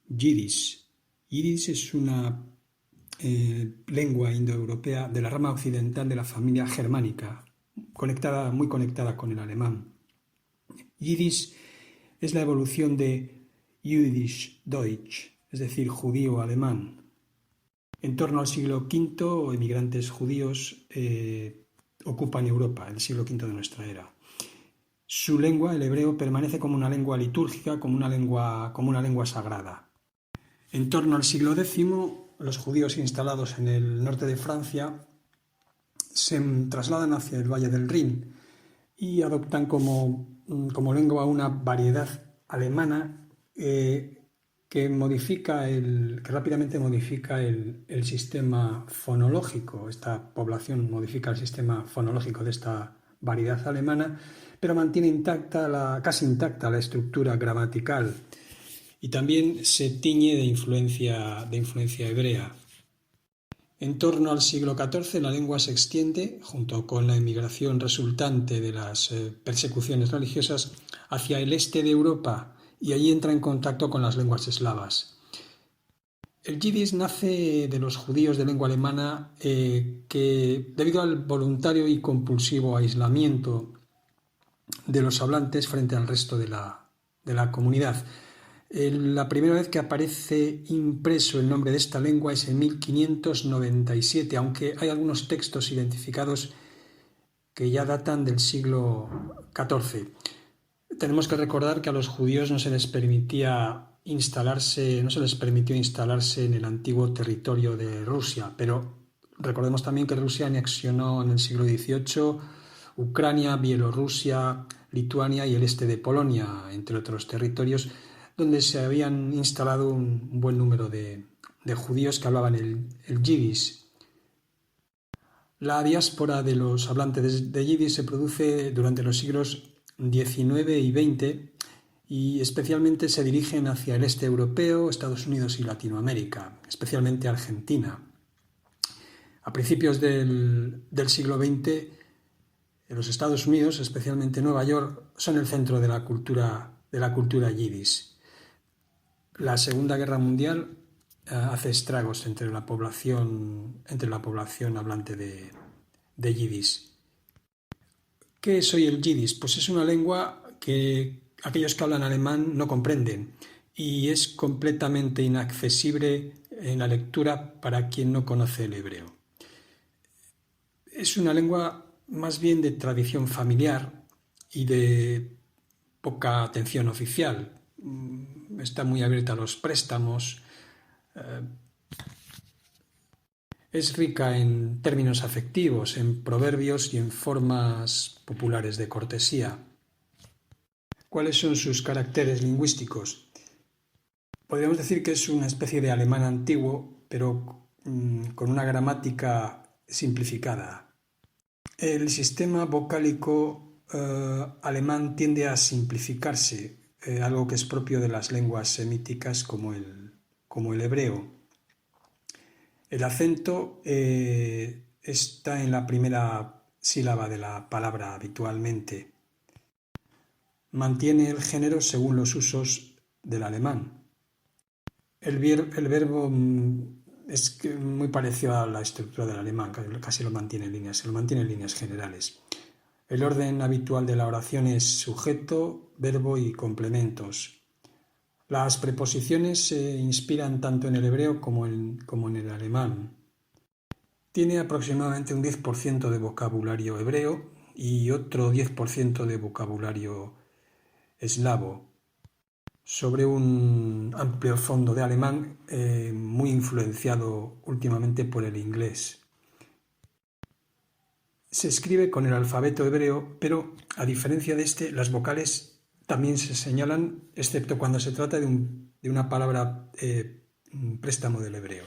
Yiddish. Yiddish es una lengua indoeuropea de la rama occidental de la familia germánica, muy conectada con el alemán. Yiddish es la evolución de Jüdisch Deutsch, es decir, judío-alemán. En torno al siglo V, emigrantes judíos ocupan Europa, el siglo V de nuestra era. Su lengua, el hebreo, permanece como una lengua litúrgica, como una lengua sagrada. En torno al siglo X, los judíos instalados en el norte de Francia se trasladan hacia el Valle del Rin y adoptan como lengua una variedad alemana que rápidamente modifica el sistema fonológico. Esta población modifica el sistema fonológico de esta variedad alemana, pero mantiene casi intacta la estructura gramatical y también se tiñe de influencia hebrea. En torno al siglo XIV la lengua se extiende, junto con la emigración resultante de las persecuciones religiosas, hacia el este de Europa y allí entra en contacto con las lenguas eslavas. El yiddish nace de los judíos de lengua alemana que, debido al voluntario y compulsivo aislamiento de los hablantes frente al resto de la comunidad. La primera vez que aparece impreso el nombre de esta lengua es en 1597, aunque hay algunos textos identificados que ya datan del siglo XIV. Tenemos que recordar que a los judíos no se les permitió instalarse en el antiguo territorio de Rusia, pero recordemos también que Rusia anexionó en el siglo XVIII Ucrania, Bielorrusia, Lituania y el este de Polonia, entre otros territorios, donde se habían instalado un buen número de judíos que hablaban el yiddish. La diáspora de los hablantes de yiddish se produce durante los siglos XIX y XX y especialmente se dirigen hacia el este europeo, Estados Unidos y Latinoamérica, especialmente Argentina. A principios del siglo XX, los Estados Unidos, especialmente Nueva York, son el centro de la cultura yiddish. La Segunda Guerra Mundial hace estragos entre la población hablante de yiddish. ¿Qué es hoy el yiddish? Pues es una lengua que aquellos que hablan alemán no comprenden y es completamente inaccesible en la lectura para quien no conoce el hebreo. Es una lengua más bien de tradición familiar y de poca atención oficial. Está muy abierta a los préstamos. Es rica en términos afectivos, en proverbios y en formas populares de cortesía. ¿Cuáles son sus caracteres lingüísticos? Podríamos decir que es una especie de alemán antiguo, pero con una gramática simplificada. El sistema vocálico alemán tiende a simplificarse, algo que es propio de las lenguas semíticas como el hebreo. El acento está en la primera sílaba de la palabra habitualmente. Mantiene el género según los usos del alemán. El verbo es muy parecido a la estructura del alemán, casi lo mantiene en líneas generales. El orden habitual de la oración es sujeto, verbo y complementos. Las preposiciones se inspiran tanto en el hebreo como en el alemán. Tiene aproximadamente un 10% de vocabulario hebreo y otro 10% de vocabulario eslavo, sobre un amplio fondo de alemán muy influenciado últimamente por el inglés. Se escribe con el alfabeto hebreo, pero a diferencia de las vocales también se señalan, excepto cuando se trata de una palabra préstamo del hebreo.